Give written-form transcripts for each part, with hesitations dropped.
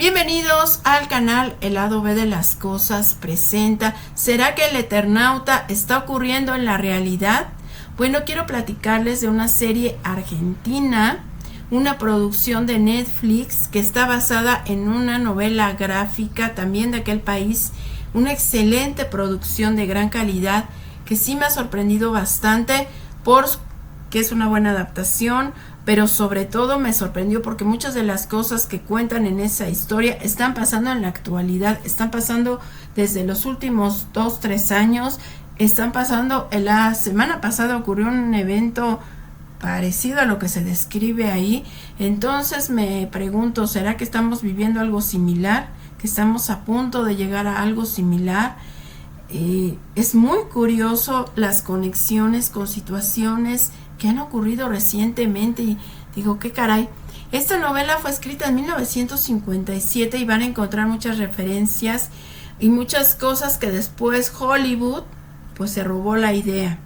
Bienvenidos al canal El lado B de las cosas presenta. ¿Será que el Eternauta está ocurriendo en la realidad? Bueno, quiero platicarles de una serie argentina, una producción de Netflix que está basada en una novela gráfica también de aquel país, una excelente producción de gran calidad que sí me ha sorprendido bastante porque es una buena adaptación, pero sobre todo me sorprendió porque muchas de las cosas que cuentan en esa historia están pasando en la actualidad, están pasando desde los últimos 2-3 años, están pasando. La semana pasada ocurrió un evento parecido a lo que se describe ahí. Entonces me pregunto, ¿será que estamos viviendo algo similar? ¿Que estamos a punto de llegar a algo similar? Es muy curioso las conexiones con situaciones que han ocurrido recientemente y digo, qué caray. Esta novela fue escrita en 1957 y van a encontrar muchas referencias y muchas cosas que después Hollywood pues se robó la idea.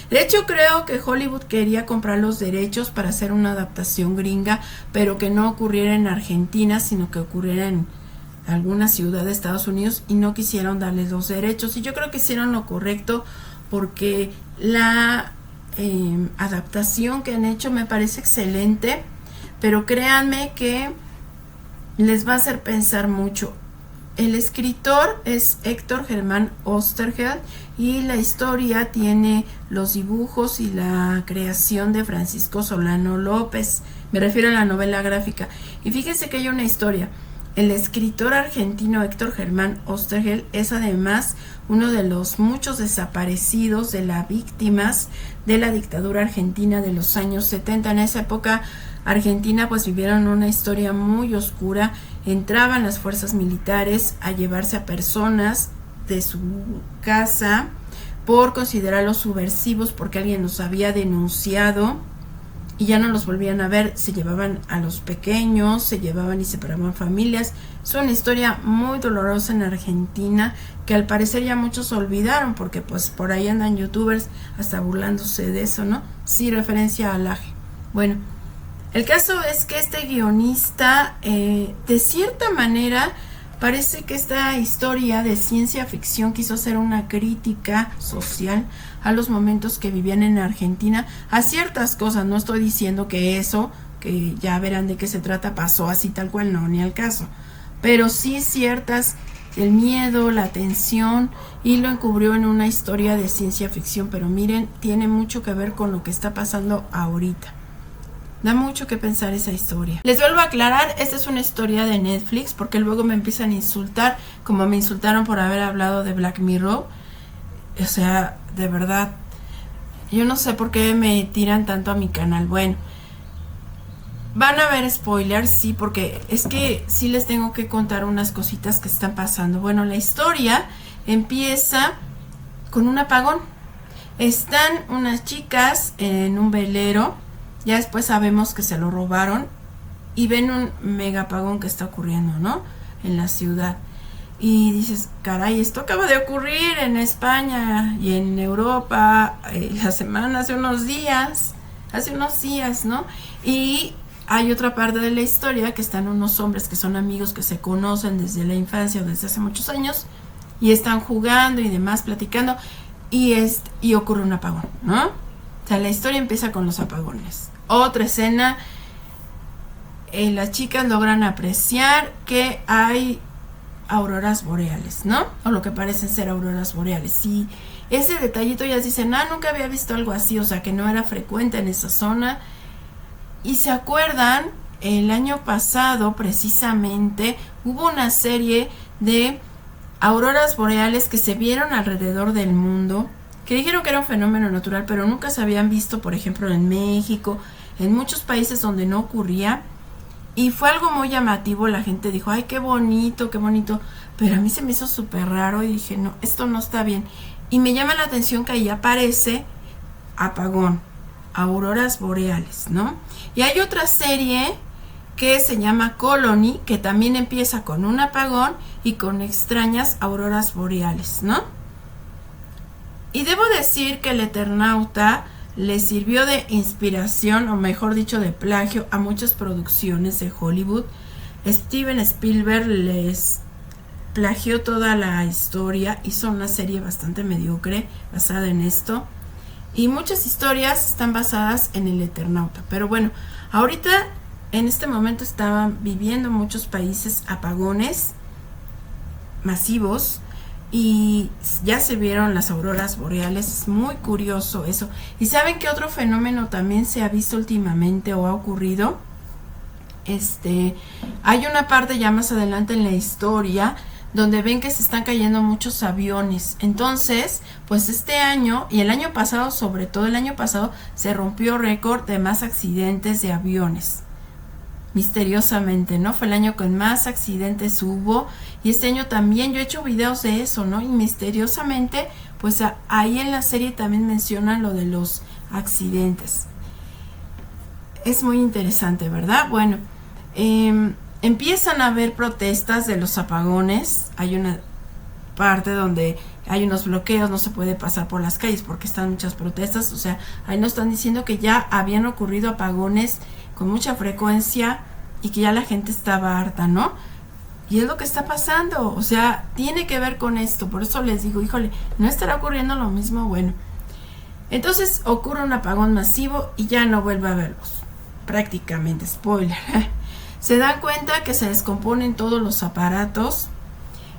De hecho, creo que Hollywood quería comprar los derechos para hacer una adaptación gringa, pero que no ocurriera en Argentina, sino que ocurriera en alguna ciudad de Estados Unidos y no quisieron darles los derechos. Y yo creo que hicieron lo correcto porque la adaptación que han hecho me parece excelente, pero créanme que les va a hacer pensar mucho. El escritor es Héctor Germán Oesterheld y la historia tiene los dibujos y la creación de Francisco Solano López. Me refiero a la novela gráfica. Y fíjense que hay una historia. El escritor argentino Héctor Germán Oesterheld es además uno de los muchos desaparecidos de las víctimas de la dictadura argentina de los años 70. En esa época Argentina pues vivieron una historia muy oscura. Entraban las fuerzas militares a llevarse a personas de su casa por considerarlos subversivos porque alguien los había denunciado y ya no los volvían a ver. Se llevaban a los pequeños, se llevaban y separaban familias. Es una historia muy dolorosa en Argentina que al parecer ya muchos olvidaron porque pues por ahí andan youtubers hasta burlándose de eso, ¿no? Sí, referencia al Laje. Bueno, el caso es que este guionista de cierta manera parece que esta historia de ciencia ficción quiso hacer una crítica social a los momentos que vivían en Argentina, a ciertas cosas. No estoy diciendo que eso, que ya verán de qué se trata, pasó así tal cual, no, ni al caso. Pero sí ciertas, el miedo, la tensión, y lo encubrió en una historia de ciencia ficción. Pero miren, tiene mucho que ver con lo que está pasando ahorita. Da mucho que pensar esa historia. Les vuelvo a aclarar, esta es una historia de Netflix, porque luego me empiezan a insultar, como me insultaron por haber hablado de Black Mirror. O sea, de verdad, yo no sé por qué me tiran tanto a mi canal. Bueno, van a ver spoilers, sí, porque es que sí les tengo que contar unas cositas que están pasando. Bueno, la historia empieza con un apagón. Están unas chicas en un velero. Ya después sabemos que se lo robaron y ven un mega apagón que está ocurriendo, ¿no? En la ciudad. Y dices, caray, esto acaba de ocurrir en España y en Europa la semana, hace unos días, ¿no? Y hay otra parte de la historia que están unos hombres que son amigos que se conocen desde la infancia o desde hace muchos años y están jugando y demás, platicando y ocurre un apagón, ¿no? O sea, la historia empieza con los apagones. Otra escena, las chicas logran apreciar que hay auroras boreales, ¿no? O lo que parecen ser auroras boreales. Y ese detallito ellas dicen, nunca había visto algo así, o sea, que no era frecuente en esa zona. Y se acuerdan, el año pasado precisamente hubo una serie de auroras boreales que se vieron alrededor del mundo, que dijeron que era un fenómeno natural, pero nunca se habían visto, por ejemplo, en México, en muchos países donde no ocurría, y fue algo muy llamativo. La gente dijo, ay, qué bonito, pero a mí se me hizo súper raro y dije, no, esto no está bien. Y me llama la atención que ahí aparece apagón, auroras boreales, ¿no? Y hay otra serie que se llama Colony, que también empieza con un apagón y con extrañas auroras boreales, ¿no? Y debo decir que el Eternauta le sirvió de inspiración, o mejor dicho, de plagio a muchas producciones de Hollywood. Steven Spielberg les plagió toda la historia, hizo una serie bastante mediocre basada en esto, y muchas historias están basadas en el Eternauta. Pero bueno, ahorita en este momento estaban viviendo muchos países apagones masivos y ya se vieron las auroras boreales. Es muy curioso eso. ¿Y saben qué otro fenómeno también se ha visto últimamente o ha ocurrido? Hay una parte ya más adelante en la historia donde ven que se están cayendo muchos aviones. Entonces, pues este año y el año pasado, sobre todo el año pasado, se rompió récord de más accidentes de aviones. Misteriosamente, ¿no? Fue el año con más accidentes hubo, y este año también yo he hecho videos de eso, ¿no? Y misteriosamente, pues ahí en la serie también mencionan lo de los accidentes. Es muy interesante, ¿verdad? Bueno, empiezan a haber protestas de los apagones. Hay una parte donde hay unos bloqueos, no se puede pasar por las calles porque están muchas protestas. O sea, ahí nos están diciendo que ya habían ocurrido apagones con mucha frecuencia y que ya la gente estaba harta, ¿no? Y es lo que está pasando, o sea, tiene que ver con esto. Por eso les digo, híjole, ¿no estará ocurriendo lo mismo? Bueno, entonces ocurre un apagón masivo y ya no vuelve a verlos, prácticamente, spoiler. Se dan cuenta que se descomponen todos los aparatos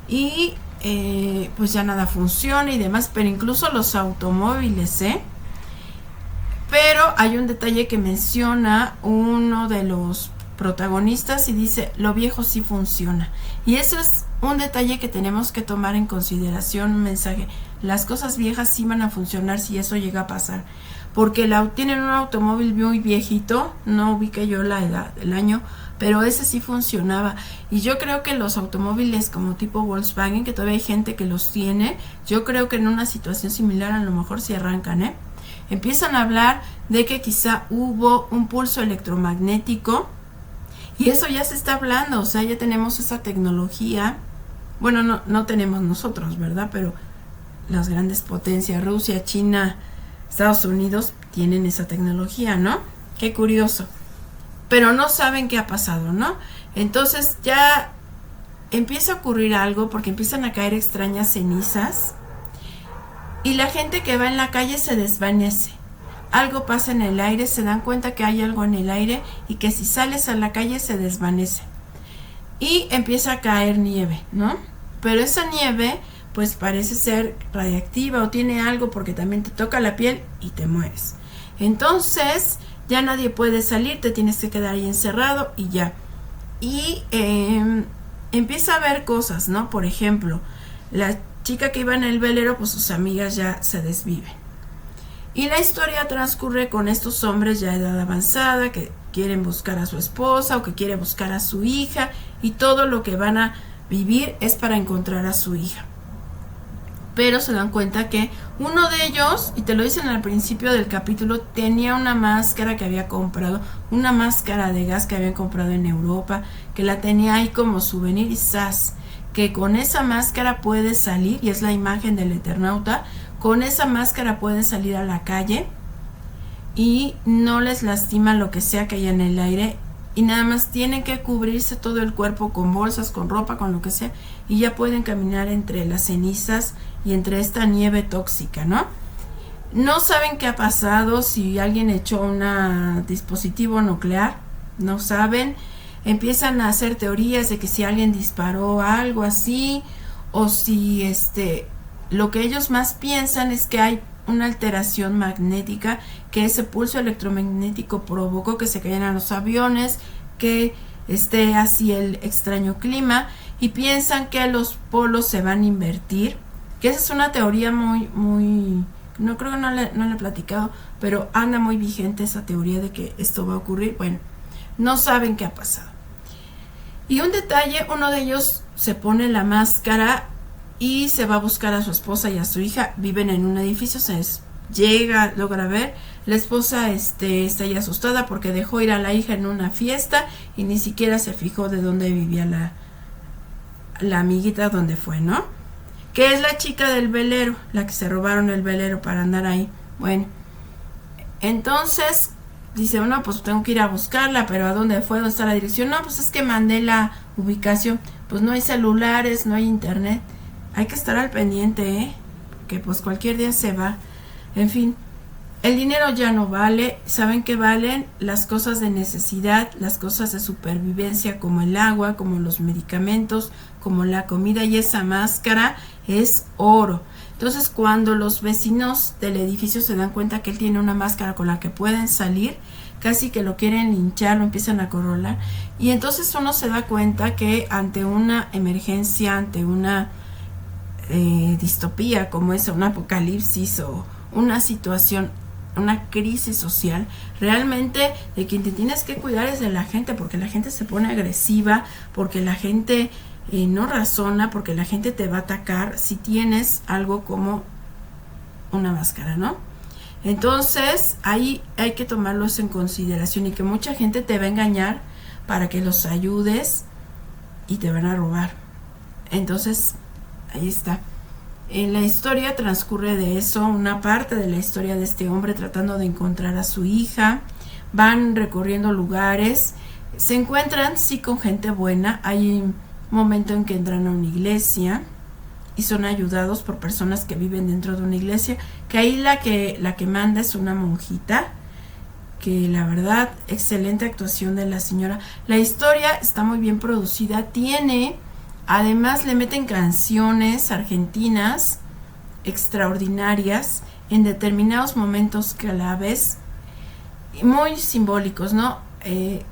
y pues ya nada funciona y demás, pero incluso los automóviles, Pero hay un detalle que menciona uno de los protagonistas y dice, lo viejo sí funciona. Y eso es un detalle que tenemos que tomar en consideración, un mensaje. Las cosas viejas sí van a funcionar si eso llega a pasar. Porque tienen un automóvil muy viejito, no ubiqué yo la edad, el año, pero ese sí funcionaba. Y yo creo que los automóviles como tipo Volkswagen, que todavía hay gente que los tiene, yo creo que en una situación similar a lo mejor sí arrancan, Empiezan a hablar de que quizá hubo un pulso electromagnético, y eso ya se está hablando, o sea, ya tenemos esa tecnología. Bueno, no tenemos nosotros, ¿verdad? Pero las grandes potencias, Rusia, China, Estados Unidos, tienen esa tecnología, ¿no? Qué curioso. Pero no saben qué ha pasado, ¿no? Entonces ya empieza a ocurrir algo porque empiezan a caer extrañas cenizas y la gente que va en la calle se desvanece. Algo pasa en el aire, se dan cuenta que hay algo en el aire y que si sales a la calle se desvanece. Y empieza a caer nieve, ¿no? Pero esa nieve pues parece ser radiactiva o tiene algo porque también te toca la piel y te mueres. Entonces ya nadie puede salir, te tienes que quedar ahí encerrado y ya. Y empieza a ver cosas, ¿no? Por ejemplo, la chica que iba en el velero, pues sus amigas ya se desviven. Y la historia transcurre con estos hombres ya de edad avanzada que quieren buscar a su esposa o que quieren buscar a su hija, y todo lo que van a vivir es para encontrar a su hija. Pero se dan cuenta que uno de ellos, y te lo dicen al principio del capítulo, tenía una máscara que había comprado, una máscara de gas que habían comprado en Europa, que la tenía ahí como souvenir, y ¡zas!, que con esa máscara puede salir, y es la imagen del Eternauta, con esa máscara pueden salir a la calle y no les lastima lo que sea que haya en el aire, y nada más tienen que cubrirse todo el cuerpo con bolsas, con ropa, con lo que sea, y ya pueden caminar entre las cenizas y entre esta nieve tóxica, ¿no? No saben qué ha pasado, si alguien echó un dispositivo nuclear, no saben. Empiezan a hacer teorías de que si alguien disparó algo así, o si lo que ellos más piensan es que hay una alteración magnética, que ese pulso electromagnético provocó que se cayeran los aviones, que esté así el extraño clima, y piensan que los polos se van a invertir, que esa es una teoría muy, no creo que no le he platicado, pero anda muy vigente esa teoría de que esto va a ocurrir. Bueno, no saben qué ha pasado. Y un detalle, uno de ellos se pone la máscara y se va a buscar a su esposa y a su hija. Viven en un edificio, logra ver. La esposa está ya asustada porque dejó ir a la hija en una fiesta y ni siquiera se fijó de dónde vivía la amiguita donde fue, ¿no? Que es la chica del velero, la que se robaron el velero para andar ahí. Bueno, entonces dice, bueno, pues tengo que ir a buscarla, pero ¿a dónde fue? ¿Dónde está la dirección? No, pues es que mandé la ubicación. Pues no hay celulares, no hay internet. Hay que estar al pendiente, que pues cualquier día se va. En fin, el dinero ya no vale. ¿Saben qué valen? Las cosas de necesidad, las cosas de supervivencia, como el agua, como los medicamentos, como la comida, y esa máscara es oro. Entonces, cuando los vecinos del edificio se dan cuenta que él tiene una máscara con la que pueden salir, casi que lo quieren linchar, lo empiezan a acorralar. Y entonces uno se da cuenta que ante una emergencia, ante una distopía como es un apocalipsis o una situación, una crisis social, realmente de quien te tienes que cuidar es de la gente, porque la gente se pone agresiva, porque la gente no razona, porque la gente te va a atacar si tienes algo como una máscara, ¿no? Entonces ahí hay que tomarlo en consideración, y que mucha gente te va a engañar para que los ayudes y te van a robar. Entonces ahí está. En la historia transcurre de eso, una parte de la historia de este hombre tratando de encontrar a su hija. Van recorriendo lugares, se encuentran sí con gente buena. Hay un momento en que entran a una iglesia y son ayudados por personas que viven dentro de una iglesia, que ahí la que manda es una monjita, que la verdad, excelente actuación de la señora. La historia está muy bien producida, además le meten canciones argentinas extraordinarias en determinados momentos claves, muy simbólicos, ¿no?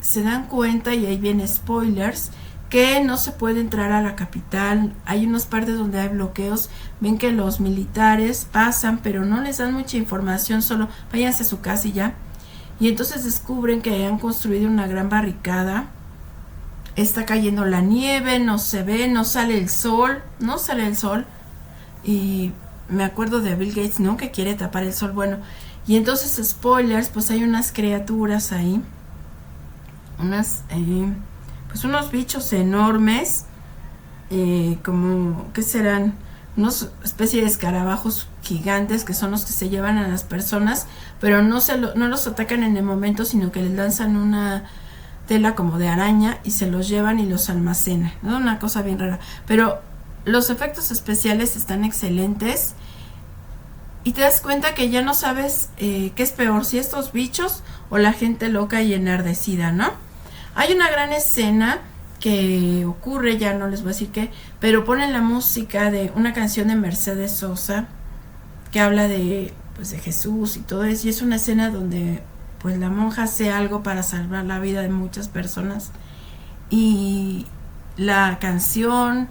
Se dan cuenta, y ahí vienen spoilers, que no se puede entrar a la capital. Hay unas partes donde hay bloqueos, ven que los militares pasan, pero no les dan mucha información, solo váyanse a su casa y ya. Y entonces descubren que han construido una gran barricada. Está cayendo la nieve, no se ve, no sale el sol. Y me acuerdo de Bill Gates, ¿no? Que quiere tapar el sol. Bueno, y entonces, spoilers, pues hay unas criaturas ahí. Pues unos bichos enormes. Como, ¿qué serán? Unos especie de escarabajos gigantes, que son los que se llevan a las personas, pero no los atacan en el momento, sino que les lanzan una tela como de araña y se los llevan y los almacenan, ¿no? Una cosa bien rara, pero los efectos especiales están excelentes, y te das cuenta que ya no sabes qué es peor, si estos bichos o la gente loca y enardecida, ¿no? Hay una gran escena que ocurre, ya no les voy a decir qué, pero ponen la música de una canción de Mercedes Sosa que habla de Jesús y todo eso, y es una escena donde pues la monja hace algo para salvar la vida de muchas personas, y la canción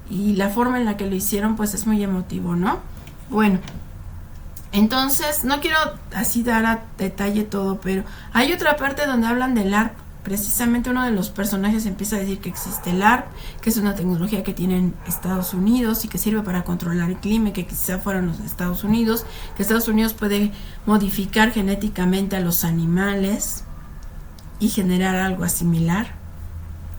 y la forma en la que lo hicieron pues es muy emotivo, ¿no? Bueno, entonces no quiero así dar a detalle todo, pero hay otra parte donde hablan del ARP. Precisamente uno de los personajes empieza a decir que existe el ARP, que es una tecnología que tienen Estados Unidos y que sirve para controlar el clima, que quizá fueron los Estados Unidos, que Estados Unidos puede modificar genéticamente a los animales y generar algo similar.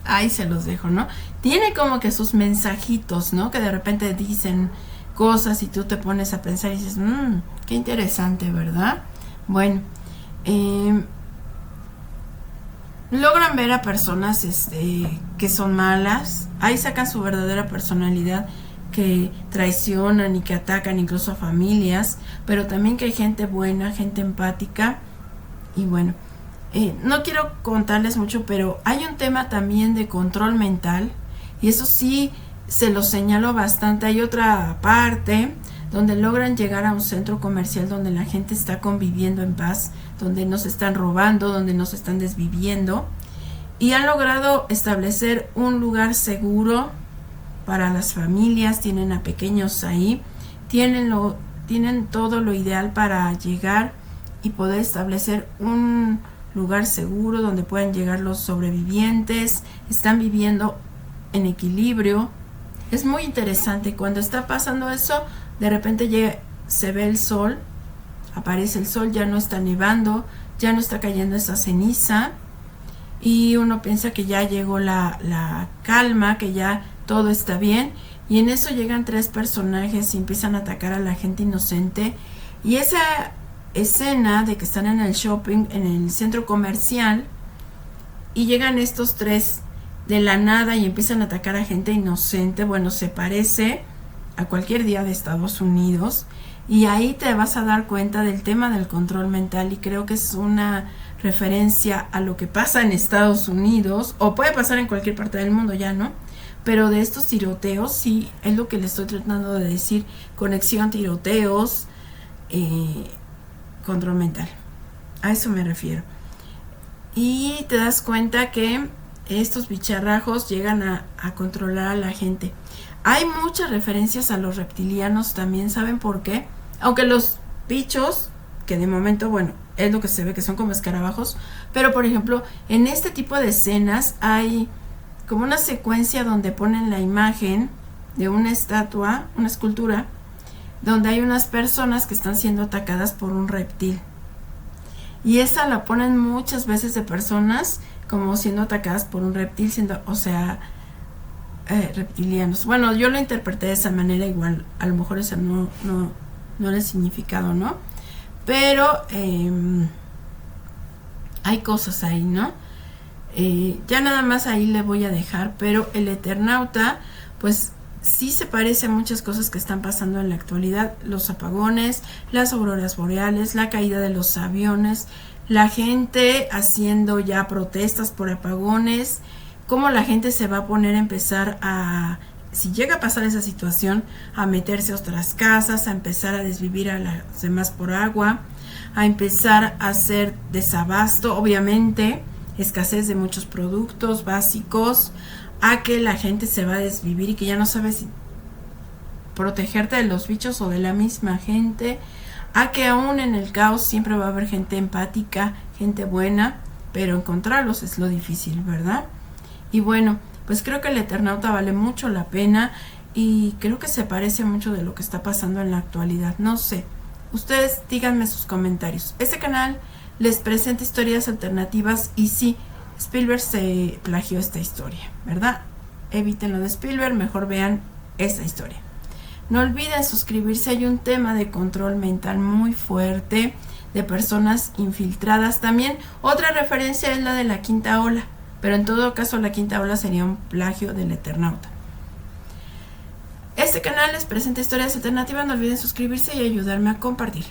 Ahí se los dejo, ¿no? Tiene como que sus mensajitos, ¿no? Que de repente dicen cosas y tú te pones a pensar y dices, qué interesante, ¿verdad? Bueno, logran ver a personas que son malas, ahí sacan su verdadera personalidad, que traicionan y que atacan incluso a familias, pero también que hay gente buena, gente empática. Y bueno, no quiero contarles mucho, pero hay un tema también de control mental, y eso sí se lo señalo bastante. Hay otra parte donde logran llegar a un centro comercial donde la gente está conviviendo en paz, donde no se están robando, donde no se están desviviendo, y han logrado establecer un lugar seguro para las familias. Tienen a pequeños ahí, tienen todo lo ideal para llegar y poder establecer un lugar seguro donde puedan llegar los sobrevivientes. Están viviendo en equilibrio. Es muy interesante. Cuando está pasando eso, de repente se ve el sol, aparece el sol, ya no está nevando, ya no está cayendo esa ceniza, y uno piensa que ya llegó la calma, que ya todo está bien, y en eso llegan 3 personajes y empiezan a atacar a la gente inocente, y esa escena de que están en el shopping, en el centro comercial, y llegan estos tres de la nada y empiezan a atacar a gente inocente. Bueno, se parece a cualquier día de Estados Unidos, y ahí te vas a dar cuenta del tema del control mental, y creo que es una referencia a lo que pasa en Estados Unidos, o puede pasar en cualquier parte del mundo ya, ¿no? Pero de estos tiroteos, sí, es lo que le estoy tratando de decir, conexión, tiroteos, control mental, a eso me refiero. Y te das cuenta que estos bicharrajos llegan a controlar a la gente. Hay muchas referencias a los reptilianos también, ¿saben por qué? Aunque los bichos, que de momento, bueno, es lo que se ve, que son como escarabajos, pero por ejemplo, en este tipo de escenas hay como una secuencia donde ponen la imagen de una estatua, una escultura, donde hay unas personas que están siendo atacadas por un reptil. Y esa la ponen muchas veces de personas como siendo atacadas por un reptil, siendo, o sea, reptilianos. Bueno, yo lo interpreté de esa manera, igual, a lo mejor ese no era el significado, ¿no? Pero hay cosas ahí, ¿no? Ya nada más ahí le voy a dejar, pero el Eternauta, pues sí se parece a muchas cosas que están pasando en la actualidad: los apagones, las auroras boreales, la caída de los aviones, la gente haciendo ya protestas por apagones, cómo la gente se va a poner a empezar a, si llega a pasar esa situación, a meterse a otras casas, a empezar a desvivir a las demás por agua, a empezar a hacer desabasto, obviamente escasez de muchos productos básicos, a que la gente se va a desvivir y que ya no sabe si protegerte de los bichos o de la misma gente, a que aún en el caos siempre va a haber gente empática, gente buena, pero encontrarlos es lo difícil, ¿verdad? Y bueno, pues creo que el Eternauta vale mucho la pena, y creo que se parece mucho de lo que está pasando en la actualidad. No sé, ustedes díganme sus comentarios. Este canal les presenta historias alternativas, y sí, Spielberg se plagió esta historia, ¿verdad? Eviten lo de Spielberg, mejor vean esta historia. No olviden suscribirse, hay un tema de control mental muy fuerte, de personas infiltradas. También otra referencia es la de la quinta ola, pero en todo caso la quinta ola sería un plagio del Eternauta. Este canal les presenta historias alternativas, no olviden suscribirse y ayudarme a compartir.